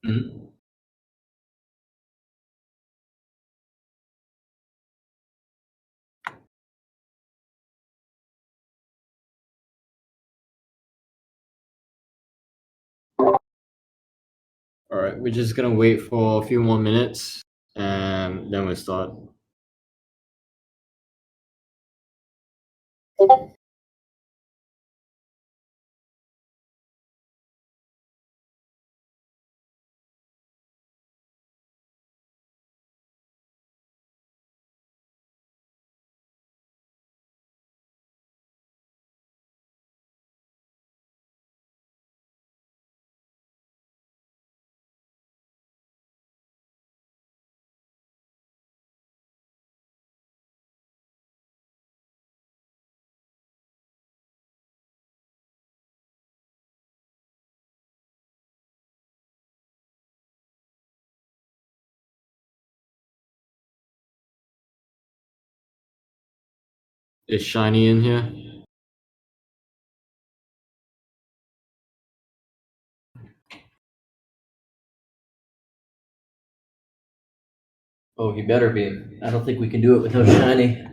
Mhm. All right, we're just gonna wait for a few more minutes and then we'll start. Is Shiny in here? Oh, he better be. I don't think we can do it without Shiny.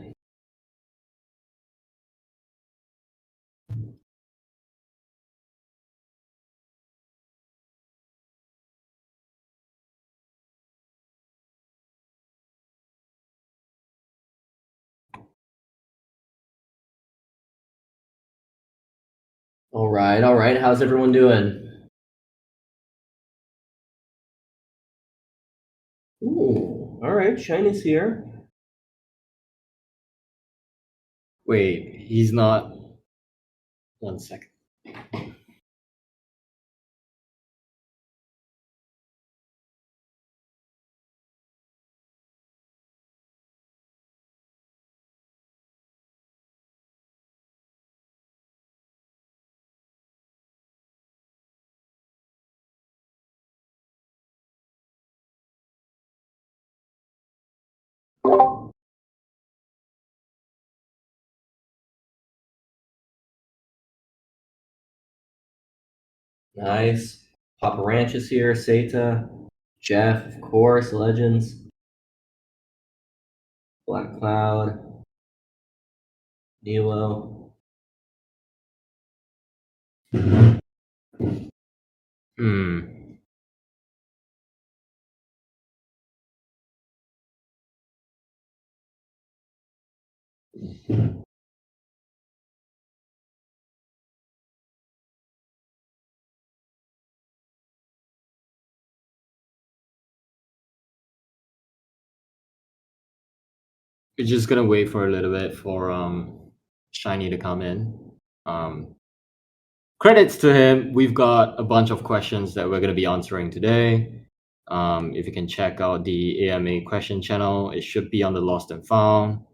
All right, all right. How's everyone doing? Ooh, all right. Shiny's here. Wait, he's not. 1 second. Nice. Papa Ranch is here. Seta, Jeff, of course. Legends. Black Cloud, Nilo. Hmm. We're just gonna wait for a little bit for Shiny to come in. Credits to him. We've got a bunch of questions that we're gonna be answering today. If you can check out the AMA question channel, it should be on the Lost and Found.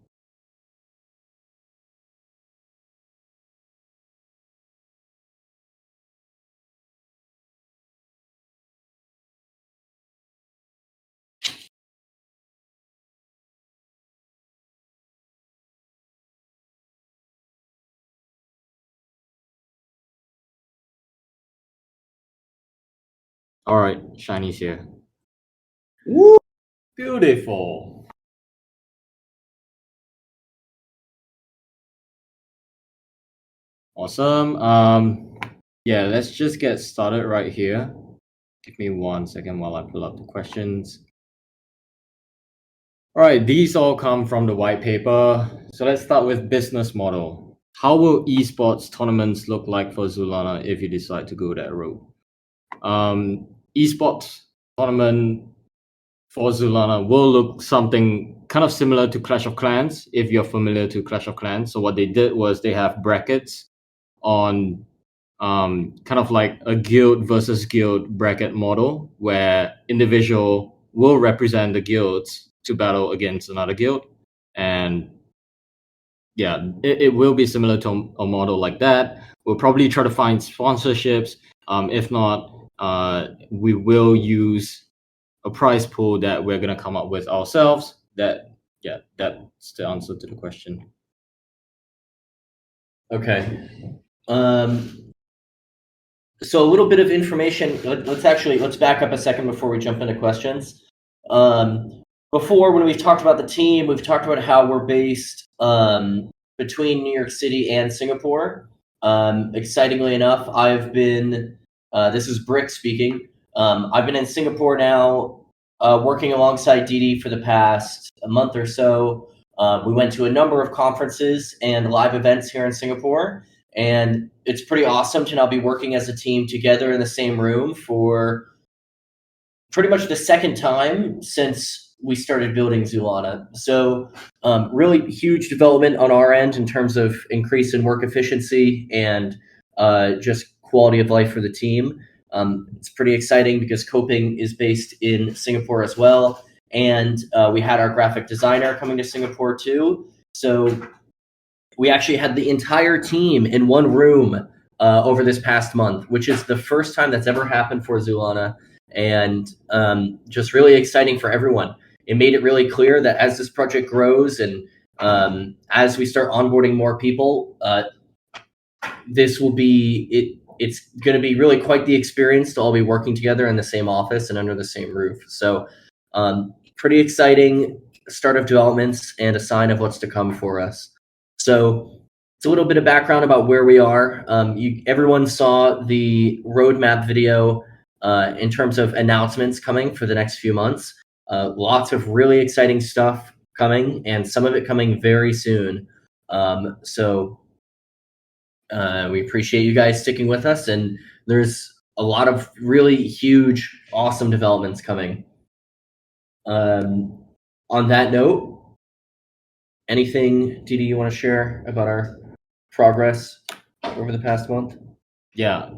All right, Shiny's here. Woo! Beautiful. Awesome. Yeah, let's just get started right here. Give me 1 second while I pull up the questions. All right, these all come from the white paper. So let's start with business model. How will esports tournaments look like for Zoolana if you decide to go that route? Esports tournament for Zoolana will look something kind of similar to Clash of Clans, if you're familiar to Clash of Clans. So what they did was they have brackets on kind of like a guild versus guild bracket model where individual will represent the guilds to battle against another guild. And yeah, it will be similar to a model like that. We'll probably try to find sponsorships. If not, we will use a prize pool that we're gonna come up with ourselves. That's the answer to the question. Okay. So a little bit of information. Let's back up a second before we jump into questions. Before, when we've talked about the team, we've talked about how we're based between New York City and Singapore. Excitingly enough, I've been. This is Brick speaking. I've been in Singapore now, working alongside Didi for the past a month or so. We went to a number of conferences and live events here in Singapore. And it's pretty awesome to now be working as a team together in the same room for pretty much the second time since we started building Zoolana. So really huge development on our end in terms of increase in work efficiency and just quality of life for the team. It's pretty exciting because Coping is based in Singapore as well. And we had our graphic designer coming to Singapore too. So we actually had the entire team in one room over this past month, which is the first time that's ever happened for Zoolana, and just really exciting for everyone. It made it really clear that as this project grows and as we start onboarding more people, this will be it. It's going to be really quite the experience to all be working together in the same office and under the same roof. So, pretty exciting start of developments and a sign of what's to come for us. So it's a little bit of background about where we are. Everyone saw the roadmap video in terms of announcements coming for the next few months. Lots of really exciting stuff coming, and some of it coming very soon. So we appreciate you guys sticking with us, and there's a lot of really huge, awesome developments coming. On that note, anything, Didi, you want to share about our progress over the past month? Yeah.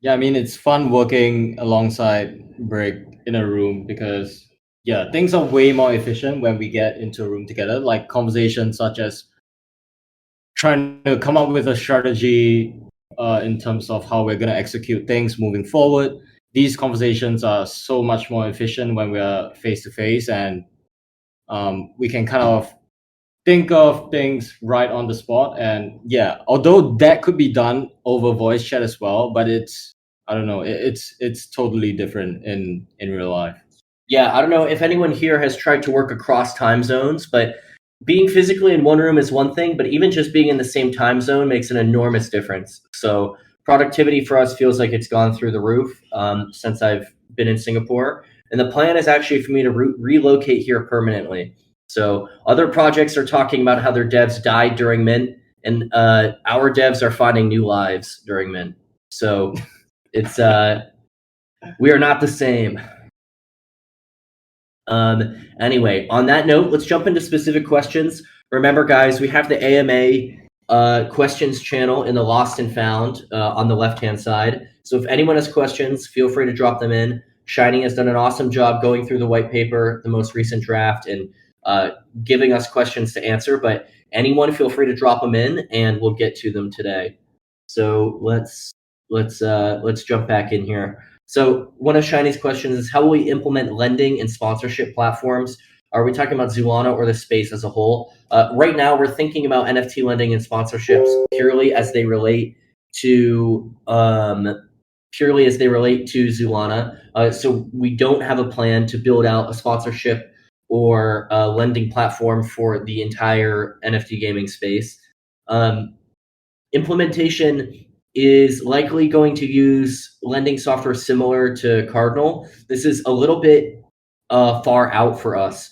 Yeah, I mean, it's fun working alongside Brick in a room because, yeah, things are way more efficient when we get into a room together. Like conversations such as trying to come up with a strategy in terms of how we're going to execute things moving forward. These conversations are so much more efficient when we are face to face, and we can kind of think of things right on the spot. And yeah, although that could be done over voice chat as well, but it's, I don't know, it's totally different in real life. Yeah, I don't know if anyone here has tried to work across time zones, but being physically in one room is one thing, but even just being in the same time zone makes an enormous difference. So productivity for us feels like it's gone through the roof since I've been in Singapore. And the plan is actually for me to relocate here permanently. So other projects are talking about how their devs died during Mint, and our devs are finding new lives during Mint. So it's we are not the same. Anyway, on that note, let's jump into specific questions. Remember, guys, we have the AMA questions channel in the Lost and Found on the left-hand side. So if anyone has questions, feel free to drop them in. Shiny has done an awesome job going through the white paper, the most recent draft, and giving us questions to answer. But anyone, feel free to drop them in, and we'll get to them today. So let's jump back in here. So one of Shiny's questions is, how will we implement lending and sponsorship platforms? Are we talking about Zoolana or the space as a whole? Right now, we're thinking about NFT lending and sponsorships purely as they relate to Zoolana. So we don't have a plan to build out a sponsorship or a lending platform for the entire NFT gaming space. Implementation is likely going to use lending software similar to Cardinal. This is a little bit far out for us.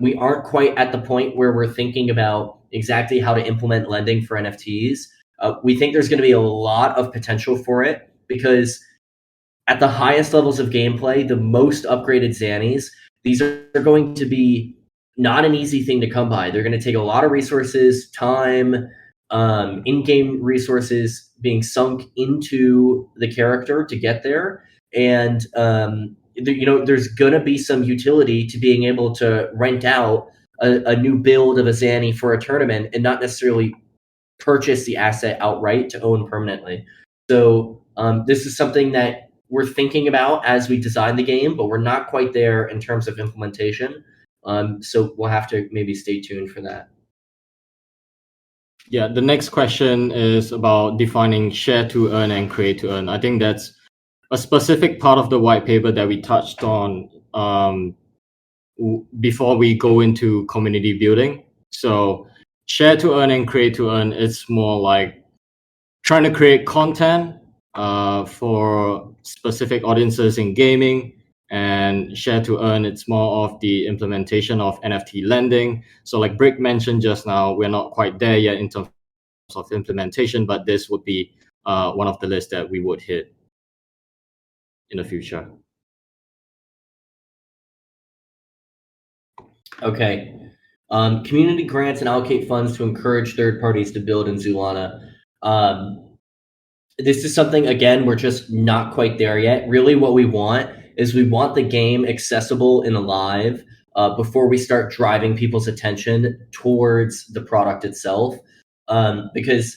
We aren't quite at the point where we're thinking about exactly how to implement lending for NFTs. We think there's going to be a lot of potential for it because at the highest levels of gameplay, the most upgraded Zanis, these are going to be not an easy thing to come by. They're going to take a lot of resources, time, in-game resources being sunk into the character to get there. And, there's going to be some utility to being able to rent out a new build of a Zani for a tournament and not necessarily purchase the asset outright to own permanently. So this is something that we're thinking about as we design the game, but we're not quite there in terms of implementation. So we'll have to maybe stay tuned for that. Yeah, the next question is about defining share to earn and create to earn. I think that's a specific part of the white paper that we touched on before we go into community building. So share to earn and create to earn, it's more like trying to create content for specific audiences in gaming, and share to earn, it's more of the implementation of NFT lending. So like Brick mentioned just now, we're not quite there yet in terms of implementation, but this would be one of the lists that we would hit in the future. Okay. Community grants and allocate funds to encourage third parties to build in Zoolana. This is something, again, we're just not quite there yet. Really what we want is we want the game accessible and alive before we start driving people's attention towards the product itself. Because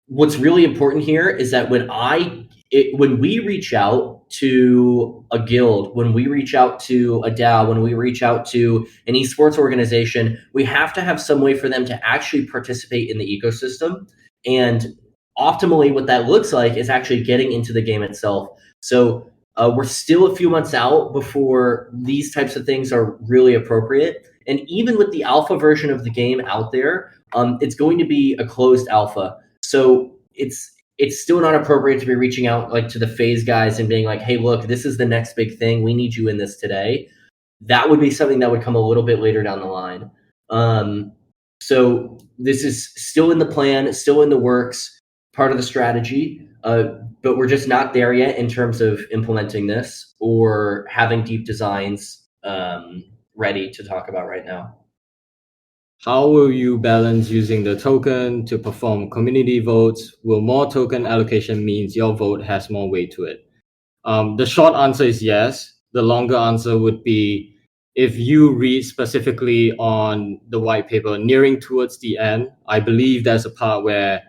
what's really important here is that when we reach out to a guild, when we reach out to a DAO, when we reach out to an esports organization, we have to have some way for them to actually participate in the ecosystem. And optimally, what that looks like is actually getting into the game itself. So we're still a few months out before these types of things are really appropriate. And even with the alpha version of the game out there, it's going to be a closed alpha. So it's still not appropriate to be reaching out like to the phase guys and being like, hey, look, this is the next big thing. We need you in this today. That would be something that would come a little bit later down the line. So this is still in the plan, still in the works, part of the strategy, but we're just not there yet in terms of implementing this or having deep designs ready to talk about right now. How will you balance using the token to perform community votes? Will more token allocation means your vote has more weight to it? The short answer is yes. The longer answer would be, if you read specifically on the white paper nearing towards the end, I believe there's a part where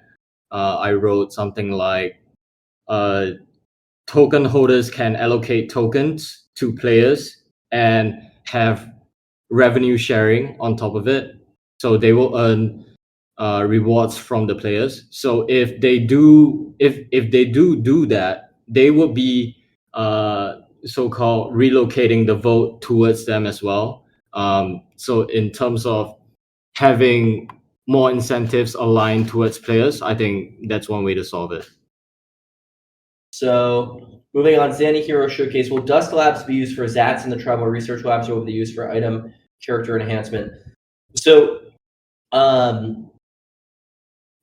I wrote something like token holders can allocate tokens to players and have revenue sharing on top of it. So they will earn rewards from the players. So if they do that, they will be so-called relocating the vote towards them as well. So in terms of having more incentives aligned towards players, I think that's one way to solve it. So moving on, Zani Hero Showcase. Will Dust Labs be used for Zats in the Tribal Research Labs, or will they be used for item character enhancement? So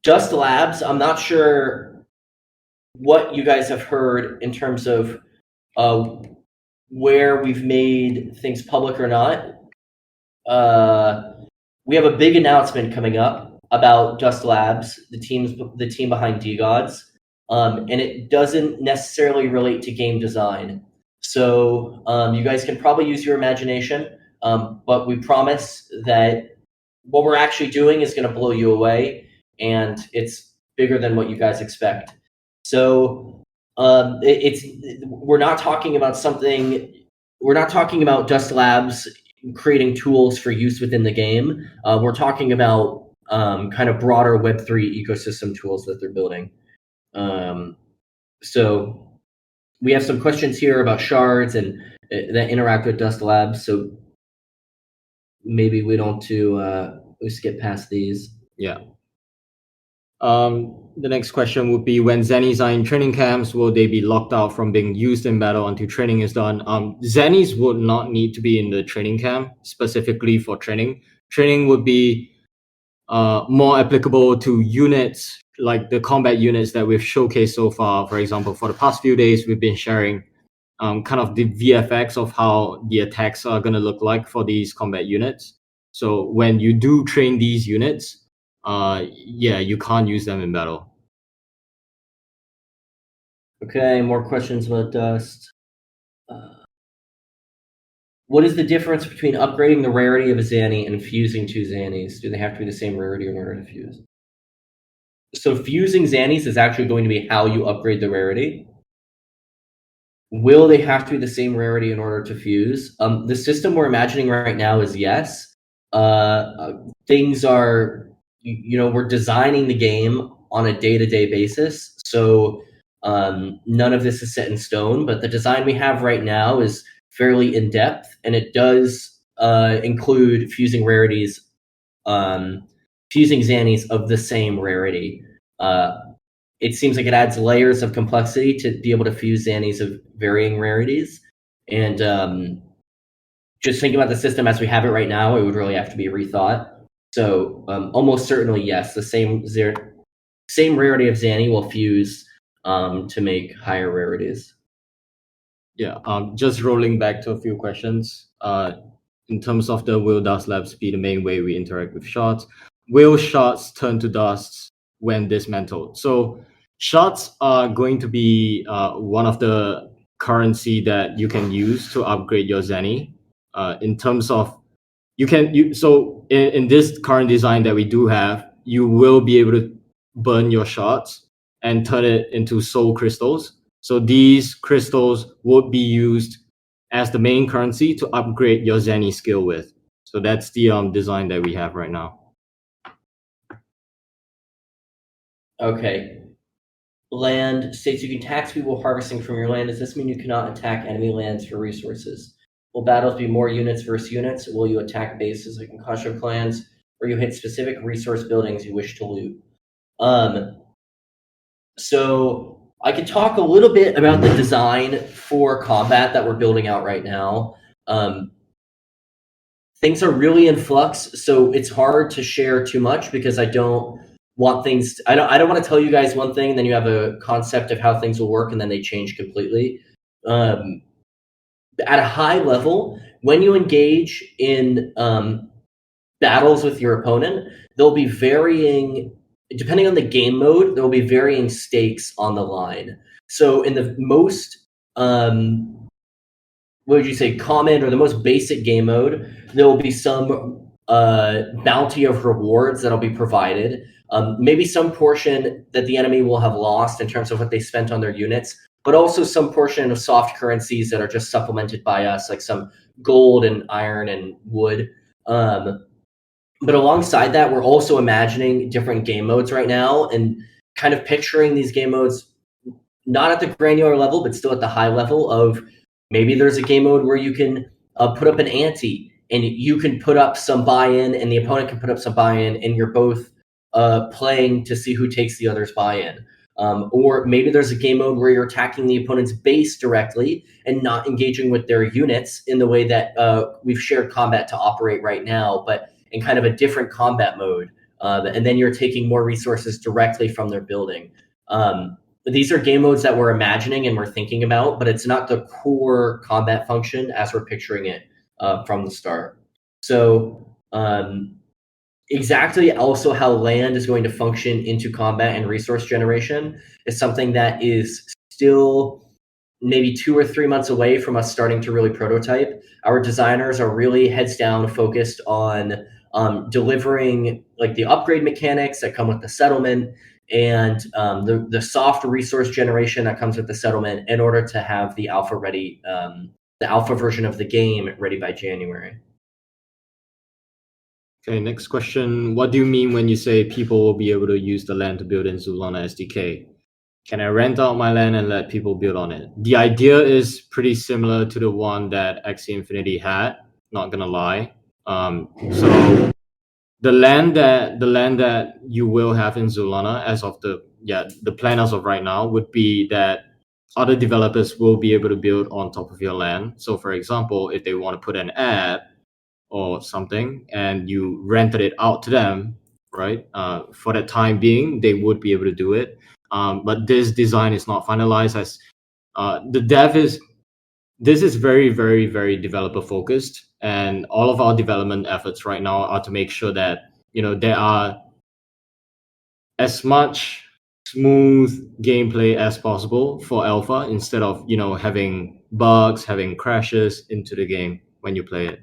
Dust Labs, I'm not sure what you guys have heard in terms of where we've made things public or not. We have a big announcement coming up about Dust Labs, the team behind DGods, and it doesn't necessarily relate to game design. So you guys can probably use your imagination, but we promise that what we're actually doing is going to blow you away, and it's bigger than what you guys expect. So we're not talking about Dust Labs creating tools for use within the game. We're talking about kind of broader Web3 ecosystem tools that they're building. So we have some questions here about shards and that interact with Dust Labs. So maybe we don't we skip past these. Yeah. The next question would be, when Zanis are in training camps, will they be locked out from being used in battle until training is done? Zanis would not need to be in the training camp specifically for training. Training would be more applicable to units, like the combat units that we've showcased so far. For example, for the past few days, we've been sharing kind of the VFX of how the attacks are going to look like for these combat units. So when you do train these units, yeah, you can't use them in battle. Okay, more questions about Dust. What is the difference between upgrading the rarity of a Zani and fusing two Zanis? Do they have to be the same rarity in order to fuse? So fusing Zanis is actually going to be how you upgrade the rarity. Will they have to be the same rarity in order to fuse? The system we're imagining right now is yes. Things are we're designing the game on a day-to-day basis. So none of this is set in stone, but the design we have right now is fairly in-depth, and it does include fusing rarities, fusing Zanis of the same rarity. It seems like it adds layers of complexity to be able to fuse Zanis of varying rarities. And just thinking about the system as we have it right now, it would really have to be rethought. So almost certainly, yes, the same rarity of Zani will fuse to make higher rarities. Yeah, just rolling back to a few questions. In terms of the will dust labs be the main way we interact with shards? Will shards turn to dust when dismantled? So shards are going to be one of the currency that you can use to upgrade your Zeni. In terms of so in this current design that we do have, you will be able to burn your shards and turn it into soul crystals. So these crystals would be used as the main currency to upgrade your Zeni skill with. So that's the design that we have right now. Okay. Land states you can tax people harvesting from your land. Does this mean you cannot attack enemy lands for resources? Will battles be more units versus units? Will you attack bases like in Clash of Clans, or you hit specific resource buildings you wish to loot? So I could talk a little bit about the design for combat that we're building out right now. Things are really in flux, so it's hard to share too much because I don't want things. I don't want to tell you guys one thing and then you have a concept of how things will work and then they change completely. At a high level, when you engage in battles with your opponent, there'll be varying, depending on the game mode, there'll be varying stakes on the line. So in the most, what would you say, common or the most basic game mode, there will be some bounty of rewards that'll be provided. Maybe some portion that the enemy will have lost in terms of what they spent on their units, but also some portion of soft currencies that are just supplemented by us, like some gold and iron and wood. But alongside that, we're also imagining different game modes right now and kind of picturing these game modes not at the granular level, but still at the high level of maybe there's a game mode where you can put up an ante and you can put up some buy-in and the opponent can put up some buy-in and you're both playing to see who takes the other's buy-in. Or maybe there's a game mode where you're attacking the opponent's base directly and not engaging with their units in the way that we've shared combat to operate right now, but in kind of a different combat mode. And then you're taking more resources directly from their building. These are game modes that we're imagining and we're thinking about, but it's not the core combat function as we're picturing it from the start. So exactly also how land is going to function into combat and resource generation is something that is still maybe 2 or 3 months away from us starting to really prototype. Our designers are really heads down focused on delivering like the upgrade mechanics that come with the settlement and the soft resource generation that comes with the settlement in order to have the alpha ready, the alpha version of the game ready by January. Okay, next question. What do you mean when you say people will be able to use the land to build in Zoolana SDK? Can I rent out my land and let people build on it? The idea is pretty similar to the one that Axie Infinity had, not gonna lie. So the land that you will have in Zoolana as of the plan as of right now would be that other developers will be able to build on top of your land. So for example, if they want to put an ad or something and you rented it out to them, right? For the time being, they would be able to do it. But this design is not finalized as the dev is. This is very, very, very developer focused, and all of our development efforts right now are to make sure that there are as much smooth gameplay as possible for alpha instead of having bugs, having crashes into the game when you play it.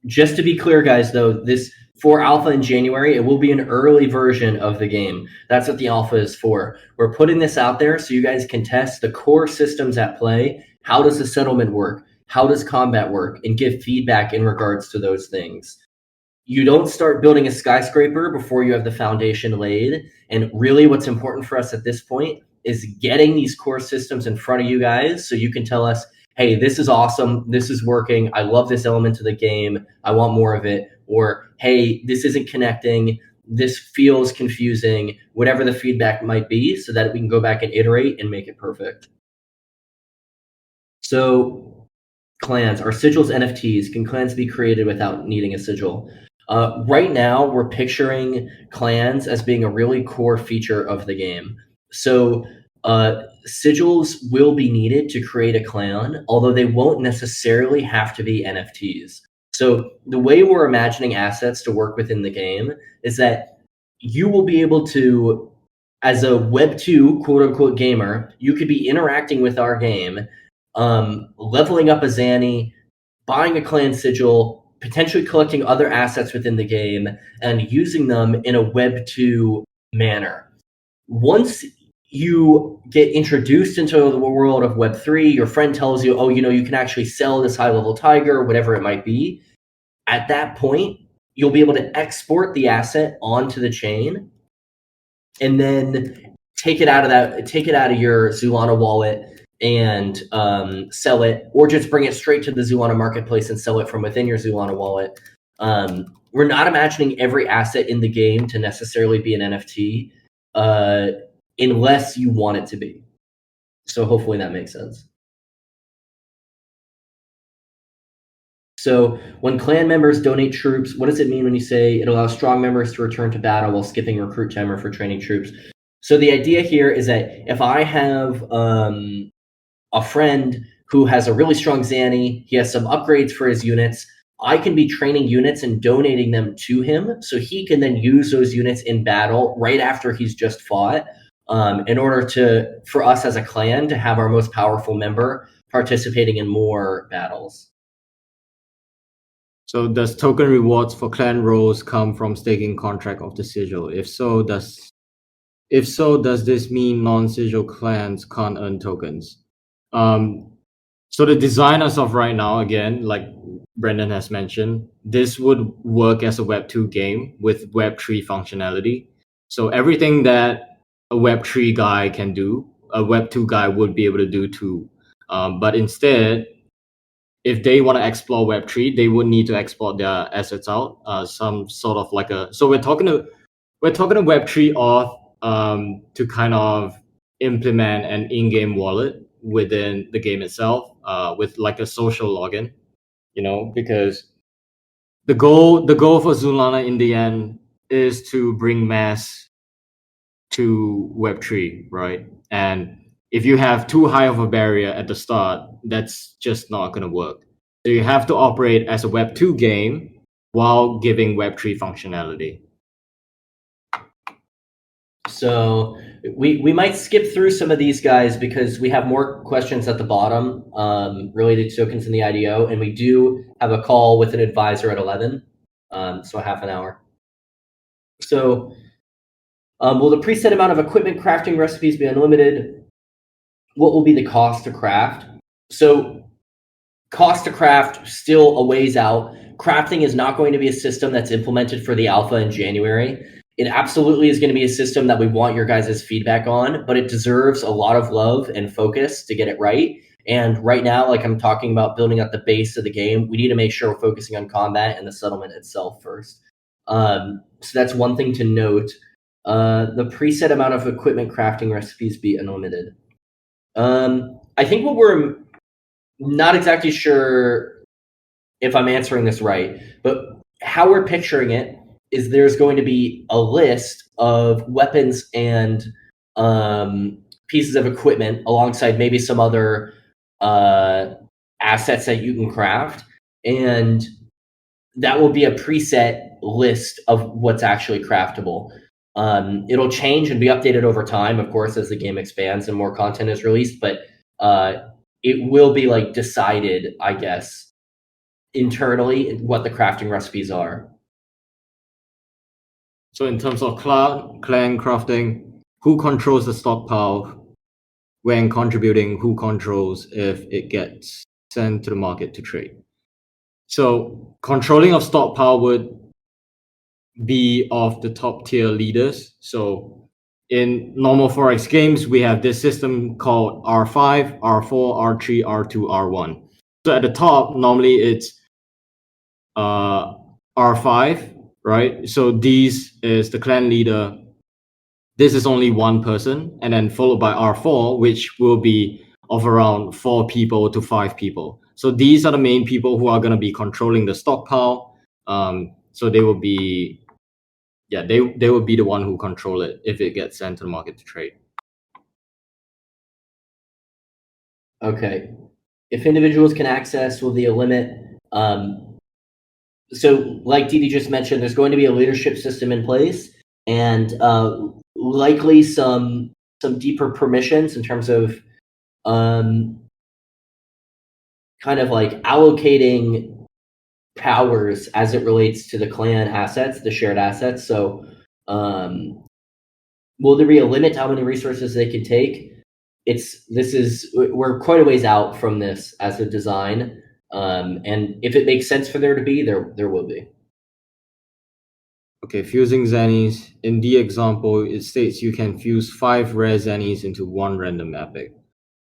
Just to be clear, guys, though, this for alpha in January, it will be an early version of the game. That's what the alpha is for. We're putting this out there so you guys can test the core systems at play. How does the settlement work? How does combat work? And give feedback in regards to those things. you don't start building a skyscraper before you have the foundation laid. And really what's important for us at this point is getting these core systems in front of you guys so you can tell us, hey, this is awesome, this is working, I love this element of the game, I want more of it. Or, hey, this isn't connecting, this feels confusing, whatever the feedback might be, so that we can go back and iterate and make it perfect. So clans, are sigils NFTs? Can clans be created without needing a sigil? Right now, we're picturing clans as being a really core feature of the game. So sigils will be needed to create a clan, although they won't necessarily have to be NFTs. So the way we're imagining assets to work within the game is that you will be able to, as a Web 2 quote unquote gamer, you could be interacting with our game, leveling up a Zani, buying a clan sigil, potentially collecting other assets within the game, and using them in a Web 2 manner. Once you get introduced into the world of Web 3, your friend tells you, oh, you know, you can actually sell this high-level tiger, whatever it might be. At that point, you'll be able to export the asset onto the chain and then take it out of your Zoolana wallet and sell it, or just bring it straight to the Zoolana marketplace and sell it from within your Zoolana wallet. We're not imagining every asset in the game to necessarily be an NFT, unless you want it to be. So hopefully that makes sense. So when clan members donate troops, what does it mean when you say it allows strong members to return to battle while skipping recruit timer for training troops? So the idea here is that if I have a friend who has a really strong Zani, he has some upgrades for his units, I can be training units and donating them to him so he can then use those units in battle right after he's just fought, in order for us as a clan to have our most powerful member participating in more battles. So does token rewards for clan roles come from staking contract of the sigil? If so, does this mean non-sigil clans can't earn tokens? So the design as of right now, again, like Brendan has mentioned, this would work as a Web 2 game with Web 3 functionality. So everything that a Web 3 guy can do, a Web 2 guy would be able to do too. But instead, if they want to explore Web 3, they would need to export their assets out. Some sort of like a, so we're talking to Web 3 auth to kind of implement an in-game wallet within the game itself, with like a social login, you know, because the goal for Zoolana in the end is to bring mass to Web 3, right? And if you have too high of a barrier at the start, that's just not going to work. So you have to operate as a Web 2 game while giving Web 3 functionality. So we might skip through some of these guys because we have more questions at the bottom related to tokens in the IDO, and we do have a call with an advisor at 11, so half an hour. So will the preset amount of equipment crafting recipes be unlimited? What will be the cost to craft? So cost to craft still a ways out. Crafting is not going to be a system that's implemented for the alpha in January. It absolutely is going to be a system that we want your guys' feedback on, but it deserves a lot of love and focus to get it right. And right now, like I'm talking about building up the base of the game, we need to make sure we're focusing on combat and the settlement itself first. So that's one thing to note. The preset amount of equipment crafting recipes be unlimited. I think what we're not exactly sure if I'm answering this right, but how we're picturing it is there's going to be a list of weapons and pieces of equipment alongside maybe some other assets that you can craft, and that will be a preset list of what's actually craftable. It'll change and be updated over time, of course, as the game expands and more content is released, but it will be like decided, I guess, internally what the crafting recipes are. So in terms of clan crafting, who controls the stockpile when contributing? Who controls if it gets sent to the market to trade? So controlling of stockpile would be of the top tier leaders. So in normal Forex games, we have this system called R5, R4, R3, R2, R1. So at the top, normally it's R5, right? So these is the clan leader. This is only one person, and then followed by R4, which will be of around 4 people to 5 people. So these are the main people who are going to be controlling the stockpile. So they will be, they will be the one who control it if it gets sent to the market to trade. Okay. If individuals can access, will be a limit? So like Didi just mentioned, there's going to be a leadership system in place, and likely some deeper permissions in terms of kind of like allocating powers as it relates to the clan assets, the shared assets. So will there be a limit to how many resources they can take? We're quite a ways out from this as a design, and if it makes sense for there to be, there will be. Okay, fusing Zanis. In the example, it states you can fuse 5 rare Zanis into one random epic.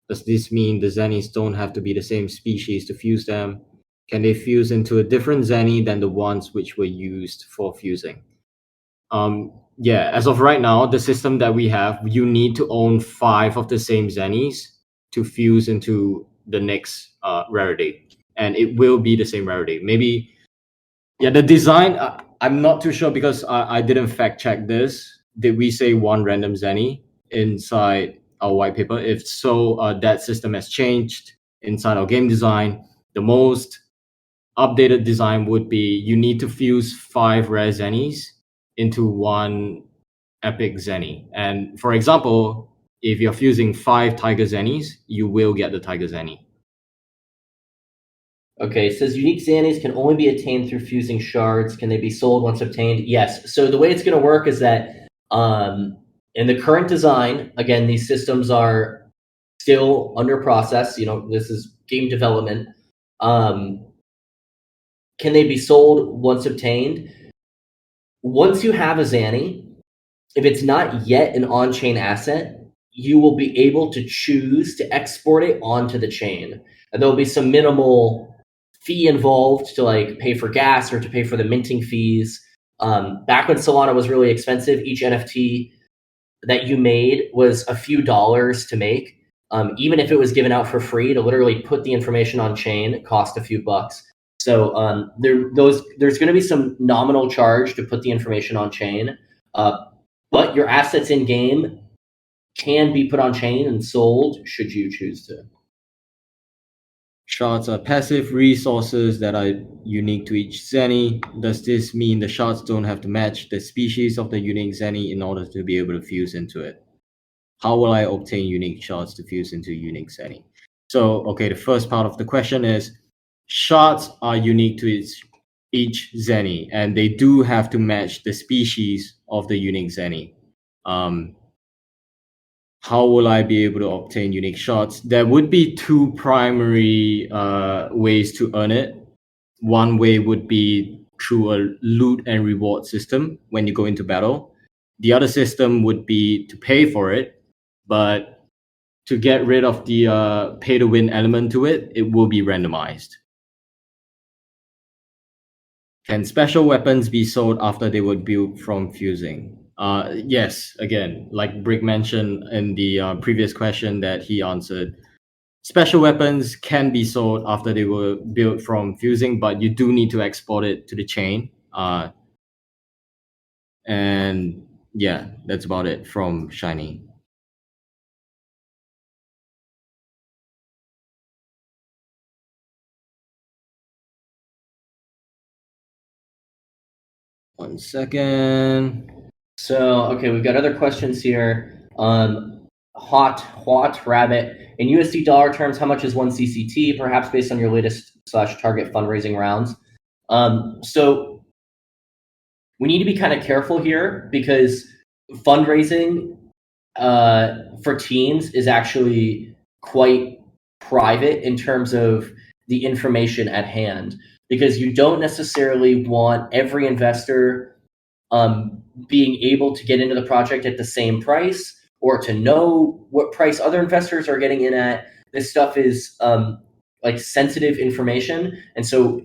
Does this mean the Zanis don't have to be the same species to fuse them? Can they fuse into a different Zani than the ones which were used for fusing? Yeah, as of right now, the system that we have, you need to own 5 of the same Zanis to fuse into the next rarity. And it will be the same rarity. Maybe, yeah, the design, I'm not too sure because I didn't fact check this. Did we say one random Zani inside our white paper? If so, that system has changed inside our game design. The most updated design would be you need to fuse 5 rare Zanis into one epic Zani. And for example, if you're fusing 5 Tiger Zanis, you will get the Tiger Zani. Okay, it says unique Zanis can only be attained through fusing shards. Can they be sold once obtained? Yes. So the way it's going to work is that in the current design, again, these systems are still under process. This is game development. Can they be sold once obtained? Once you have a Zani, if it's not yet an on-chain asset, you will be able to choose to export it onto the chain. And there'll be some minimal fee involved to like pay for gas or to pay for the minting fees. Back when Solana was really expensive, each NFT that you made was a few dollars to make. Even if it was given out for free, to literally put the information on chain, it cost a few bucks. So there's going to be some nominal charge to put the information on chain, but your assets in game can be put on chain and sold should you choose to. Shards are passive resources that are unique to each Zani. Does this mean the shards don't have to match the species of the unique Zani in order to be able to fuse into it? How will I obtain unique shards to fuse into unique Zani? So, okay, the first part of the question is, shards are unique to each Zani, and they do have to match the species of the unique Zani. How will I be able to obtain unique shards? There would be 2 primary ways to earn it. One way would be through a loot and reward system when you go into battle. The other system would be to pay for it, but to get rid of the pay to win element to it, it will be randomized. Can special weapons be sold after they were built from fusing? Yes, again, like Brick mentioned in the previous question that he answered, special weapons can be sold after they were built from fusing, but you do need to export it to the chain. And yeah, that's about it from Shiny. One second. So, okay, we've got other questions here. Hot Rabbit. In USD dollar terms, how much is 1 CCT, perhaps based on your latest / target fundraising rounds? So we need to be kind of careful here because fundraising for teams is actually quite private in terms of the information at hand, because you don't necessarily want every investor being able to get into the project at the same price or to know what price other investors are getting in at. This stuff is like sensitive information, and so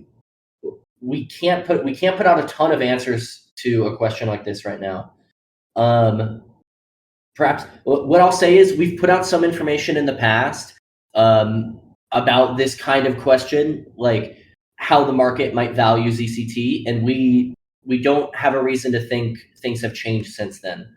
we can't put out a ton of answers to a question like this right now. Perhaps what I'll say is we've put out some information in the past about this kind of question, like how the market might value ZCT, and we don't have a reason to think things have changed since then.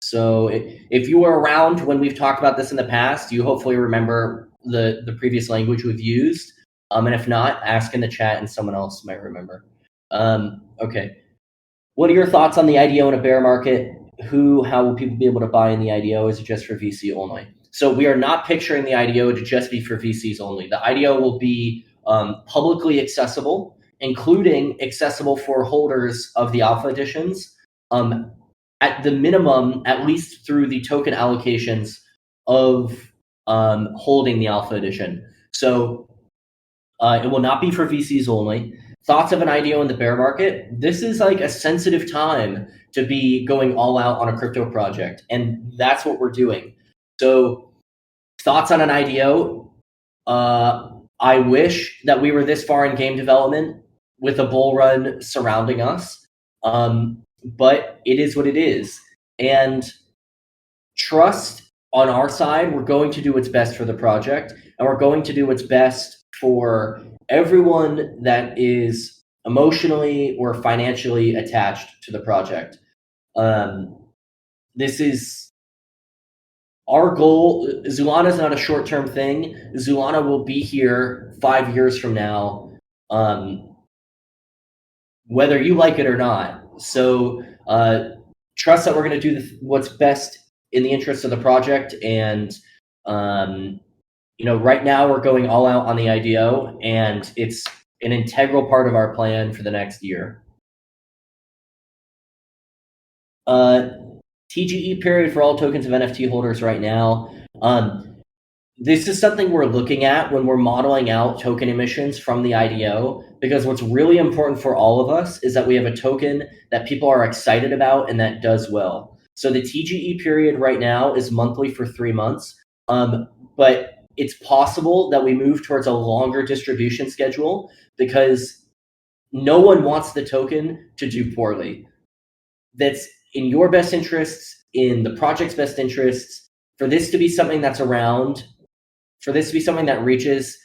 So if you were around when we've talked about this in the past, you hopefully remember the previous language we've used. And if not, ask in the chat and someone else might remember. Okay. What are your thoughts on the IDO in a bear market? How will people be able to buy in the IDO? Is it just for VC only? So we are not picturing the IDO to just be for VCs only. The IDO will be publicly accessible, including accessible for holders of the alpha editions, at the minimum, at least through the token allocations of holding the alpha edition. So it will not be for VCs only. Thoughts of an IDO in the bear market? This is like a sensitive time to be going all out on a crypto project, and that's what we're doing. So thoughts on an IDO? I wish that we were this far in game development with a bull run surrounding us, but it is what it is. And trust on our side, we're going to do what's best for the project, and we're going to do what's best for everyone that is emotionally or financially attached to the project. This is our goal. Zoolana is not a short-term thing. Zoolana will be here 5 years from now, whether you like it or not. So trust that we're going to do what's best in the interest of the project. And right now we're going all out on the IDO, and it's an integral part of our plan for the next year. TGE period for all tokens of NFT holders right now. This is something we're looking at when we're modeling out token emissions from the IDO, because what's really important for all of us is that we have a token that people are excited about and that does well. So the TGE period right now is monthly for 3 months, but it's possible that we move towards a longer distribution schedule because no one wants the token to do poorly. That's in your best interests, in the project's best interests, for this to be something that's around, for this to be something that reaches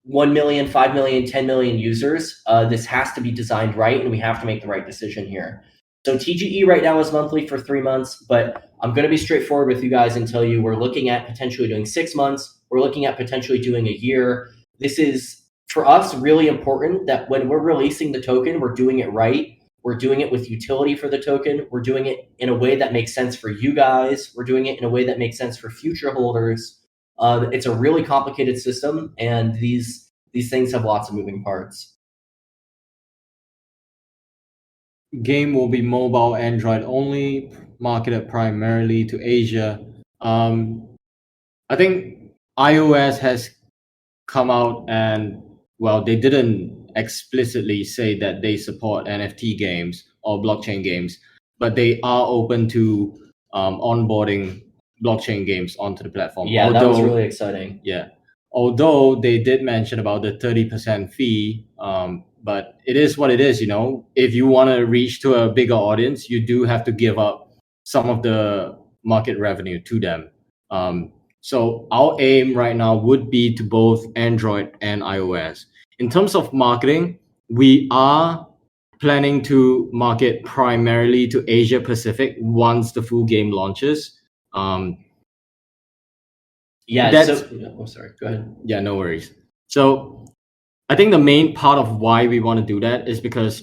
1 million, 5 million, 10 million users, this has to be designed right, and we have to make the right decision here. So TGE right now is monthly for 3 months, but I'm going to be straightforward with you guys and tell you we're looking at potentially doing 6 months. We're looking at potentially doing a year. This is, for us, really important that when we're releasing the token, we're doing it right. We're doing it with utility for the token. We're doing it in a way that makes sense for you guys. We're doing it in a way that makes sense for future holders. It's a really complicated system, and these things have lots of moving parts. Game will be mobile, Android only, marketed primarily to Asia. I think iOS has come out and, well, they didn't explicitly say that they support NFT games or blockchain games, but they are open to onboarding blockchain games onto the platform. Yeah, that was really exciting. Yeah. Although they did mention about the 30% fee, but it is what it is, If you want to reach to a bigger audience, you do have to give up some of the market revenue to them. So our aim right now would be to both Android and iOS. In terms of marketing, we are planning to market primarily to Asia Pacific once the full game launches. Sorry, go ahead. Yeah, no worries. So I think the main part of why we want to do that is because,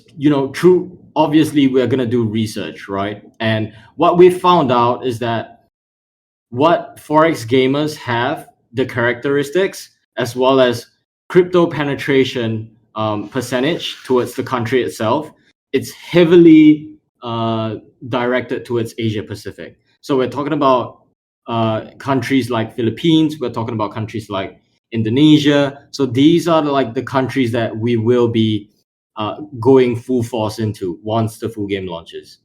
obviously we're going to do research, right? And what we found out is that what Forex gamers have, the characteristics, as well as crypto penetration percentage towards the country itself, it's heavily directed towards Asia Pacific. So we're talking about countries like Philippines, we're talking about countries like Indonesia. So these are like the countries that we will be going full force into once the full game launches?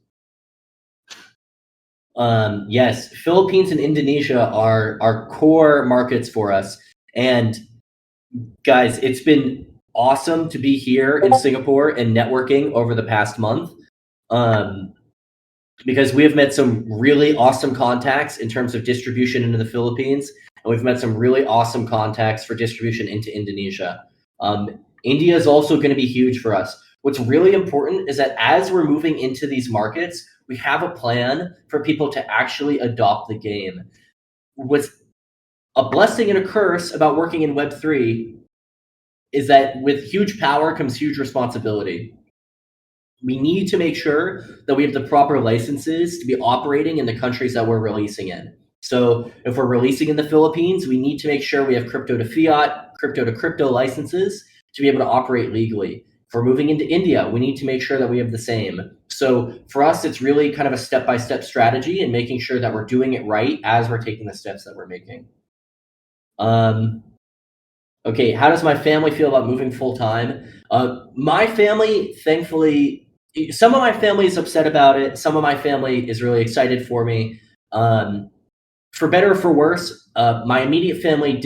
Yes, Philippines and Indonesia are core markets for us. And guys, it's been awesome to be here in Singapore and networking over the past month. Because we have met some really awesome contacts in terms of distribution into the Philippines, and we've met some really awesome contacts for distribution into Indonesia. India is also going to be huge for us. What's really important is that as we're moving into these markets, we have a plan for people to actually adopt the game. What's a blessing and a curse about working in Web3 is that with huge power comes huge responsibility. We need to make sure that we have the proper licenses to be operating in the countries that we're releasing in. So if we're releasing in the Philippines, we need to make sure we have crypto to fiat, crypto to crypto licenses to be able to operate legally. If we're moving into India, we need to make sure that we have the same. So for us, it's really kind of a step-by-step strategy and making sure that we're doing it right as we're taking the steps that we're making. Okay, how does my family feel about moving full-time? My family, thankfully, some of my family is upset about it. Some of my family is really excited for me. For better or for worse, my immediate family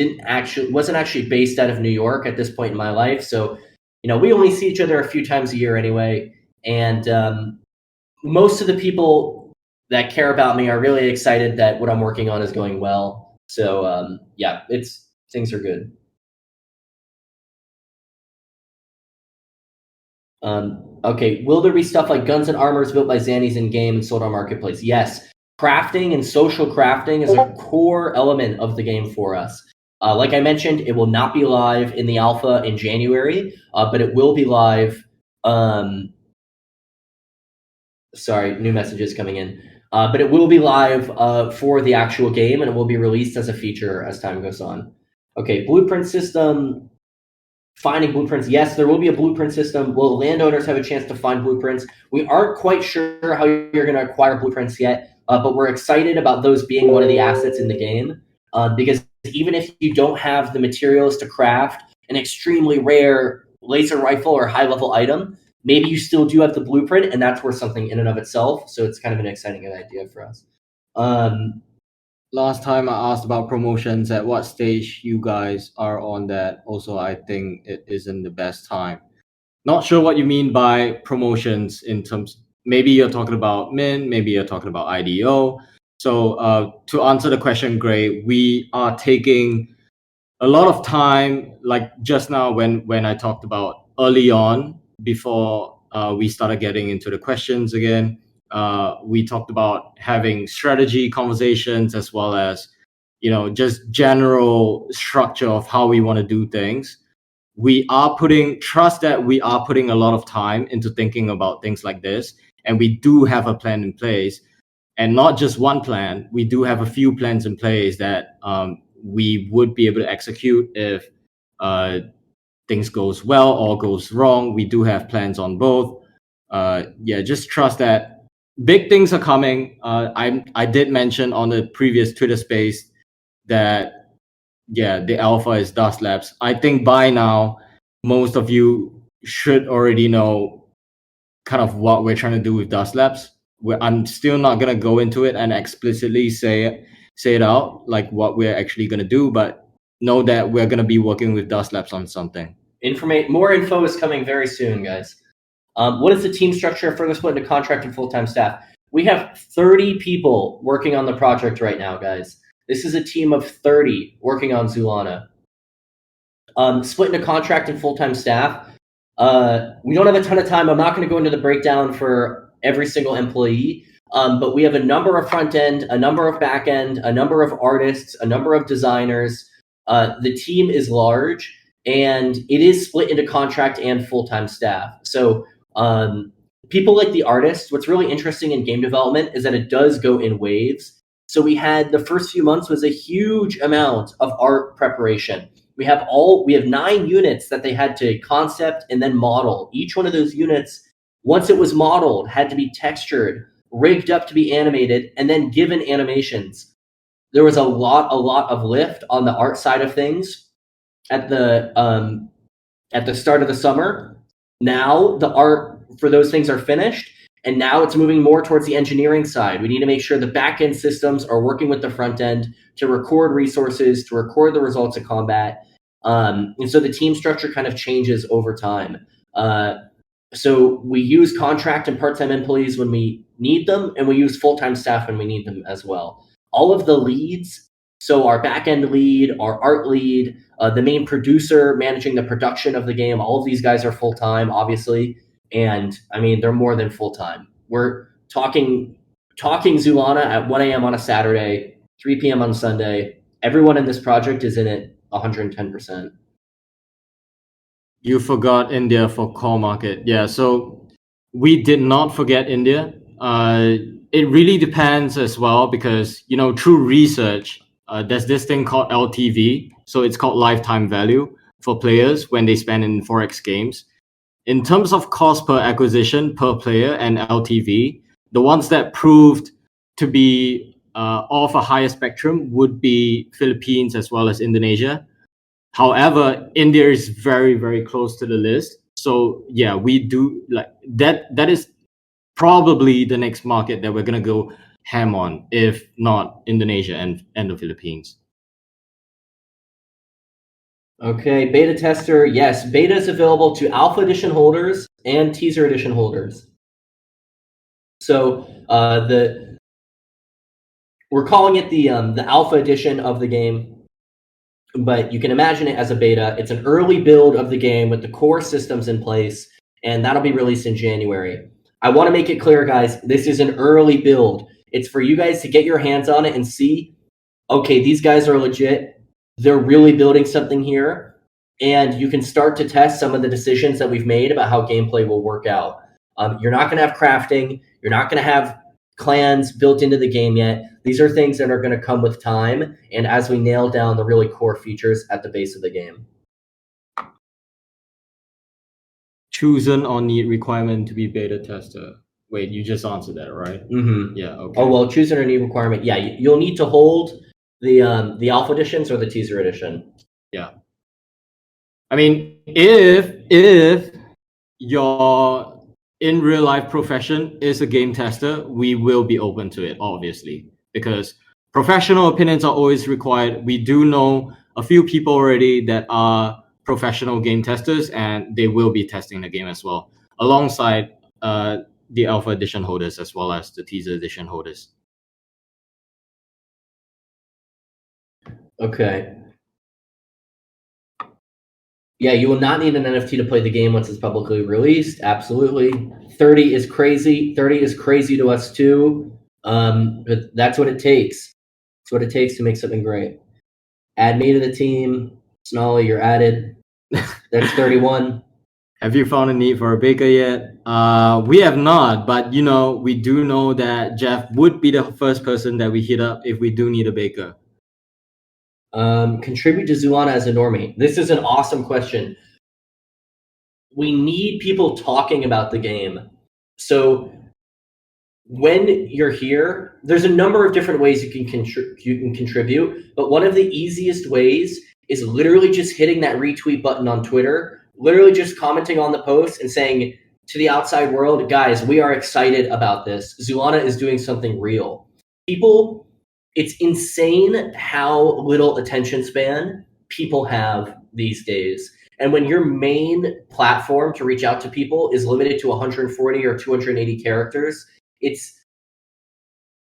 wasn't actually based out of New York at this point in my life. So, we only see each other a few times a year anyway. And most of the people that care about me are really excited that what I'm working on is going well. So, yeah, things are good. Okay, will there be stuff like guns and armors built by Zanis in game and sold on marketplace? Yes. Crafting and social crafting is a core element of the game for us. Like I mentioned, it will not be live in the alpha in January, but it will be live. Sorry, new messages coming in. But it will be live for the actual game, and it will be released as a feature as time goes on. Okay, blueprint system. Finding blueprints. Yes, there will be a blueprint system. Will landowners have a chance to find blueprints? We aren't quite sure how you're going to acquire blueprints yet, but we're excited about those being one of the assets in the game, because even if you don't have the materials to craft an extremely rare laser rifle or high-level item, maybe you still do have the blueprint, and that's worth something in and of itself. So it's kind of an exciting idea for us. Last time I asked about promotions, at what stage you guys are on that. Also, I think it isn't the best time. Not sure what you mean by promotions in terms, maybe you're talking about Min, maybe you're talking about IDO. So to answer the question, Gray, we are taking a lot of time, like just now when I talked about early on, before we started getting into the questions again. We talked about having strategy conversations as well as, just general structure of how we want to do things. Trust that we are putting a lot of time into thinking about things like this. And we do have a plan in place, and not just one plan. We do have a few plans in place that we would be able to execute if things goes well or goes wrong. We do have plans on both. Just trust that big things are coming. I did mention on the previous Twitter space that the alpha is Dust Labs. I think by now most of you should already know kind of what we're trying to do with Dust Labs. I'm still not gonna go into it and explicitly say it out like what we're actually gonna do, but know that we're gonna be working with Dust Labs on something. More info is coming very soon, guys. What is the team structure further split into contract and full-time staff? We have 30 people working on the project right now, guys. This is a team of 30 working on Zoolana. Split into contract and full-time staff. We don't have a ton of time. I'm not going to go into the breakdown for every single employee, but we have a number of front-end, a number of back-end, a number of artists, a number of designers. The team is large, and it is split into contract and full-time staff. So people like the artists, what's really interesting in game development is that it does go in waves. So we had the first few months was a huge amount of art preparation. We have 9 units that they had to concept and then model. Each one of those units, once it was modeled, had to be textured, rigged up to be animated, and then given animations. There was a lot of lift on the art side of things at the start of the summer. Now the art for those things are finished, and now it's moving more towards the engineering side. We need to make sure the back-end systems are working with the front end to record resources, to record the results of combat. And so the team structure kind of changes over time. So we use contract and part-time employees when we need them, and we use full-time staff when we need them as well. All of the leads, so our back-end lead, our art lead, the main producer managing the production of the game, all of these guys are full-time, obviously. And I mean, they're more than full-time. We're talking Zoolana at 1 a.m. on a Saturday, 3 p.m. on Sunday. Everyone in this project is in it 110%. You forgot India for core market. Yeah, so we did not forget India. It really depends as well because, through research, there's this thing called LTV. So it's called lifetime value for players when they spend in Forex games. In terms of cost per acquisition per player and LTV, the ones that proved to be of a higher spectrum would be Philippines as well as Indonesia. However, India is very, very close to the list. So yeah, we do like that. That is probably the next market that we're gonna go ham on, if not Indonesia and the Philippines. Okay, beta tester. Yes, beta is available to alpha edition holders and teaser edition holders. So we're calling it the alpha edition of the game, but you can imagine it as a beta. It's an early build of the game with the core systems in place, and that'll be released in January. I want to make it clear, guys, this is an early build. It's for you guys to get your hands on it and see, okay, these guys are legit. They're really building something here, and you can start to test some of the decisions that we've made about how gameplay will work out. You're not going to have crafting. You're not going to have clans built into the game yet. These are things that are going to come with time, and as we nail down the really core features at the base of the game. Chosen or need requirement to be beta tester. Wait, you just answered that, right? Mm-hmm. Yeah. Okay. Oh well, chosen or need requirement. Yeah, you'll need to hold the alpha editions or the teaser edition. Yeah. I mean, if your in real life profession is a game tester, we will be open to it, obviously, because professional opinions are always required. We do know a few people already that are professional game testers, and they will be testing the game as well, alongside the alpha edition holders as well as the teaser edition holders. Okay. Yeah, you will not need an NFT to play the game once it's publicly released. Absolutely. 30 is crazy. 30 is crazy to us too. But that's what it takes. It's what it takes to make something great. Add me to the team. Snolly, you're added. That's 31. Have you found a need for a baker yet? We have not, but we do know that Jeff would be the first person that we hit up if we do need a baker. Contribute to Zoolana as a normie. This is an awesome question. We need people talking about the game. So when you're here, there's a number of different ways you can contribute, but one of the easiest ways is literally just hitting that retweet button on Twitter, literally just commenting on the post and saying to the outside world, guys, we are excited about this. Zoolana is doing something real. People, it's insane how little attention span people have these days. And when your main platform to reach out to people is limited to 140 or 280 characters,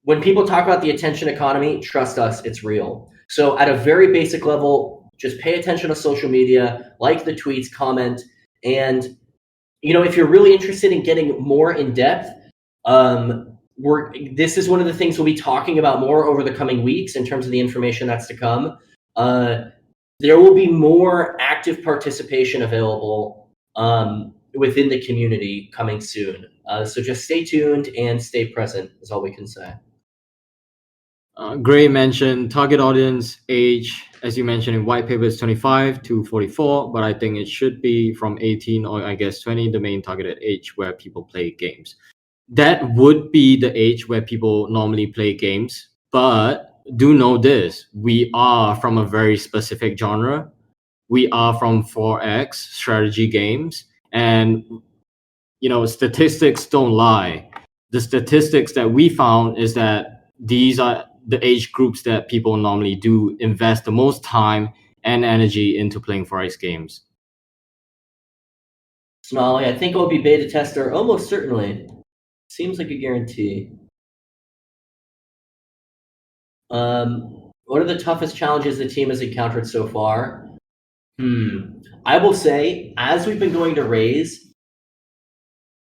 when people talk about the attention economy, trust us, it's real. So at a very basic level, just pay attention to social media, like the tweets, comment, and if you're really interested in getting more in depth, this is one of the things we'll be talking about more over the coming weeks in terms of the information that's to come. There will be more active participation available within the community coming soon. So just stay tuned and stay present is all we can say. Gray mentioned target audience age, as you mentioned in white paper, is 25 to 44, but I think it should be from 18 or I guess 20, the main targeted age where people play games. That would be the age where people normally play games, but do know this, we are from a very specific genre. We are from 4X strategy games, and statistics don't lie. The statistics that we found is that these are the age groups that people normally do invest the most time and energy into playing Forex games. Sonali, I think I'll be beta tester almost certainly. Seems like a guarantee. What are the toughest challenges the team has encountered so far? I will say, as we've been going to raise,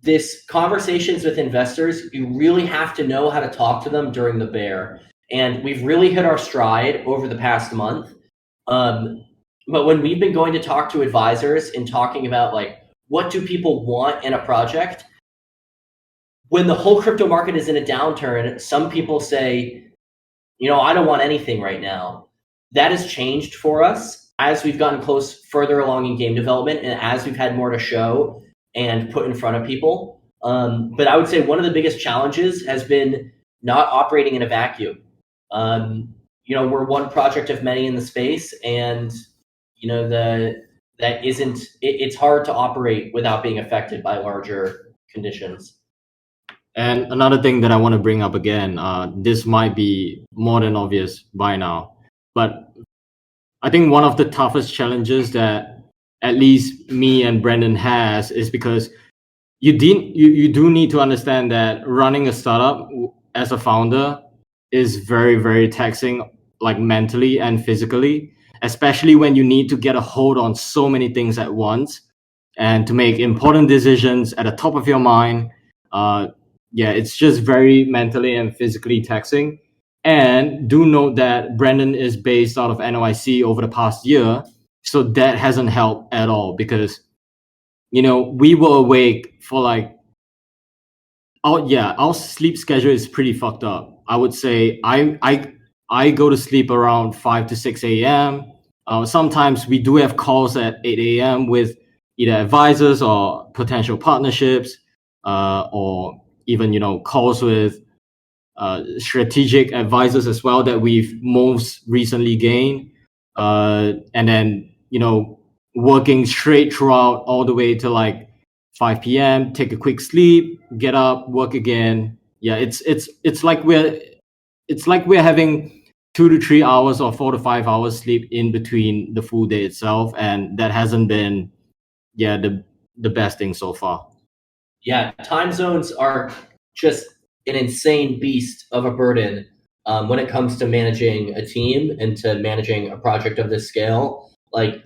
this conversations with investors, you really have to know how to talk to them during the bear. And we've really hit our stride over the past month. But when we've been going to talk to advisors and talking about like, what do people want in a project? When the whole crypto market is in a downturn, some people say, I don't want anything right now. That has changed for us as we've gotten further along in game development and as we've had more to show and put in front of people. But I would say one of the biggest challenges has been not operating in a vacuum. We're one project of many in the space, and it's hard to operate without being affected by larger conditions. And another thing that I want to bring up again, this might be more than obvious by now, but I think one of the toughest challenges that at least me and Brendan has is because you do need to understand that running a startup as a founder is very, very taxing, like mentally and physically, especially when you need to get a hold on so many things at once and to make important decisions at the top of your mind. It's just very mentally and physically taxing. And do note that Brendan is based out of NYC over the past year, so that hasn't helped at all because we were awake for like our sleep schedule is pretty fucked up. I would say I go to sleep around 5 to 6 a.m. Sometimes we do have calls at 8 a.m. with either advisors or potential partnerships, or even calls with strategic advisors as well that we've most recently gained, and then working straight throughout all the way to like 5 p.m. take a quick sleep, get up, work again. It's like we're having 2 to 3 hours or 4 to 5 hours sleep in between the full day itself, and that hasn't been the best thing so far. Time zones are just an insane beast of a burden when it comes to managing a team and to managing a project of this scale. Like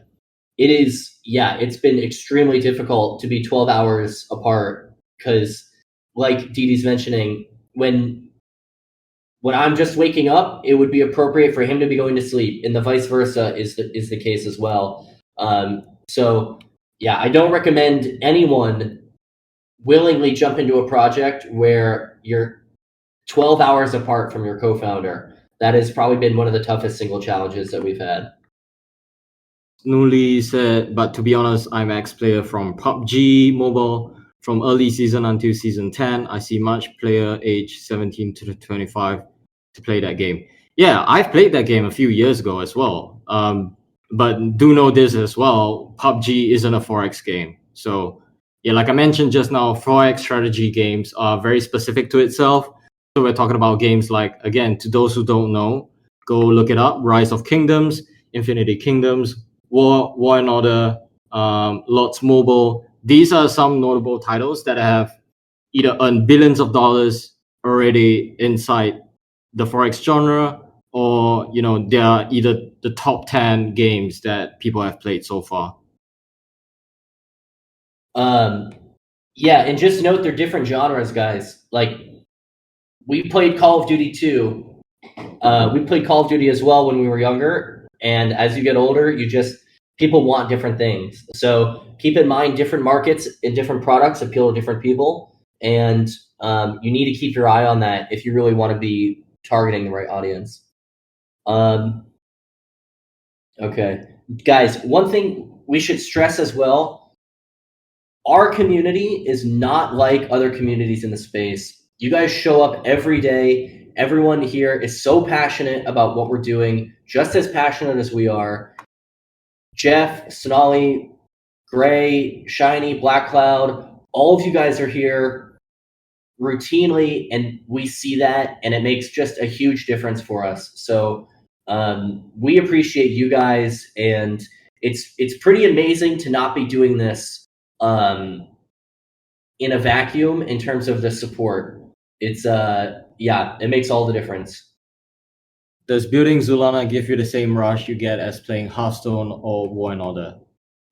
it's been extremely difficult to be 12 hours apart because, like Didi's mentioning, when I'm just waking up, it would be appropriate for him to be going to sleep, and the vice versa is the case as well. I don't recommend anyone willingly jump into a project where you're 12 hours apart from your co-founder. That has probably been one of the toughest single challenges that we've had. Nuli said, but to be honest, I'm ex-player from PUBG Mobile. From early season until season 10, I see much player age 17 to 25 to play that game. Yeah, I've played that game a few years ago as well. But do know this as well, PUBG isn't a Forex game. So like I mentioned just now, Forex strategy games are very specific to itself. So we're talking about games like, again, to those who don't know, go look it up, Rise of Kingdoms, Infinity Kingdoms, War and Order, Lots Mobile. These are some notable titles that have either earned billions of dollars already inside the Forex genre, or they are either the top 10 games that people have played so far. And just note they're different genres, guys. Like, we played Call of Duty too. We played Call of Duty as well when we were younger, and as you get older, people want different things. So keep in mind, different markets and different products appeal to different people, and you need to keep your eye on that if you really want to be targeting the right audience. Okay, guys, one thing we should stress as well, our community is not like other communities in the space. You guys show up every day. Everyone here is so passionate about what we're doing, just as passionate as we are. Jeff, Sonali, Gray, Shiny, Black Cloud, all of you guys are here routinely, and we see that, and it makes just a huge difference for us. So we appreciate you guys, and it's pretty amazing to not be doing this in a vacuum in terms of the support. It's yeah, it makes all the difference. Does building Zoolana give you the same rush you get as playing Hearthstone or War and Order?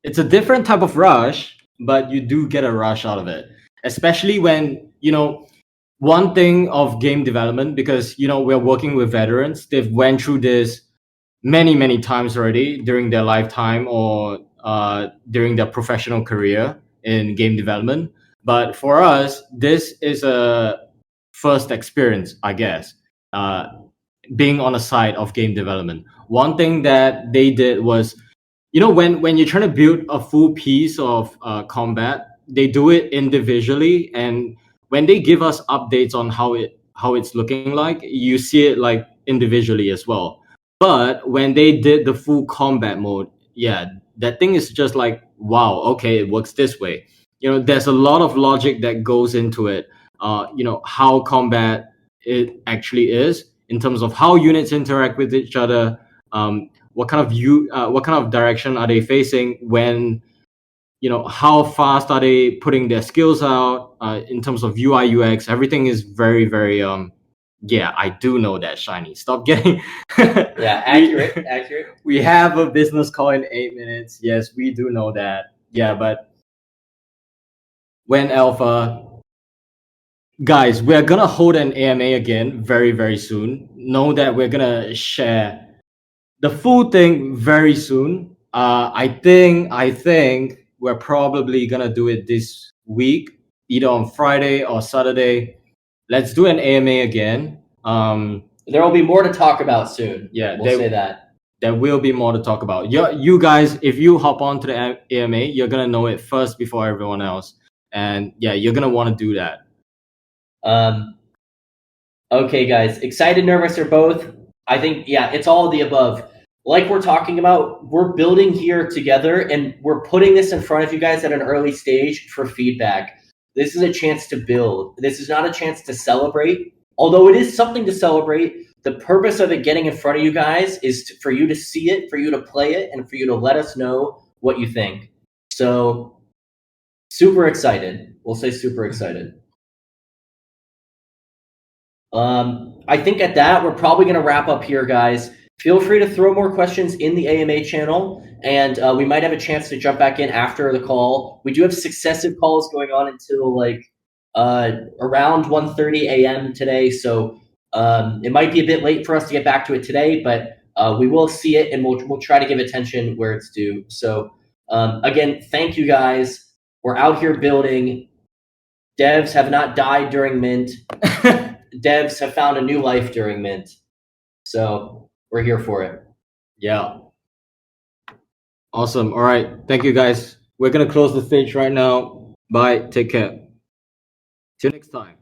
It's a different type of rush, but you do get a rush out of it. Especially when, one thing of game development, because, we're working with veterans, they've went through this many, many times already during their lifetime or during their professional career in game development. But for us, this is a first experience, I guess. Being on the side of game development, one thing that they did was, when you're trying to build a full piece of combat, they do it individually, and when they give us updates on how it's looking like, you see it like individually as well. But when they did the full combat mode, yeah, that thing is just like, wow, okay, it works this way. There's a lot of logic that goes into it. How combat it actually is, in terms of how units interact with each other, what kind of direction are they facing, when, how fast are they putting their skills out, in terms of UI UX. Everything is very, very yeah, I do know that, Shiny. Stop getting yeah, accurate. We have a business call in 8 minutes. Yes, we do know that. Yeah, but when alpha, guys, we're gonna hold an AMA again very, very soon. Know that we're gonna share the full thing very soon. I think we're probably gonna do it this week, either on Friday or Saturday. Let's do an AMA again. There will be more to talk about soon. Yeah, we'll say that. There will be more to talk about. You guys, if you hop on to the AMA, you're gonna know it first before everyone else, and yeah, you're gonna want to do that. Okay, guys, excited, nervous, or both? I think, yeah, it's all of the above. Like we're talking about, we're building here together, and we're putting this in front of you guys at an early stage for feedback. This is a chance to build. This is not a chance to celebrate, although it is something to celebrate. The purpose of it getting in front of you guys is for you to see it, for you to play it, and for you to let us know what you think. So, super excited. We'll say super excited. I think at that, we're probably going to wrap up here, guys. Feel free to throw more questions in the AMA channel, and we might have a chance to jump back in after the call. We do have successive calls going on until like around 1:30 a.m. today, so it might be a bit late for us to get back to it today, but we will see it, and we'll try to give attention where it's due. So again, thank you guys. We're out here building. Devs have not died during Mint. Devs have found a new life during Mint. So we're here for it. Yeah. Awesome. All right. Thank you, guys. We're going to close the stage right now. Bye. Take care. See you next time.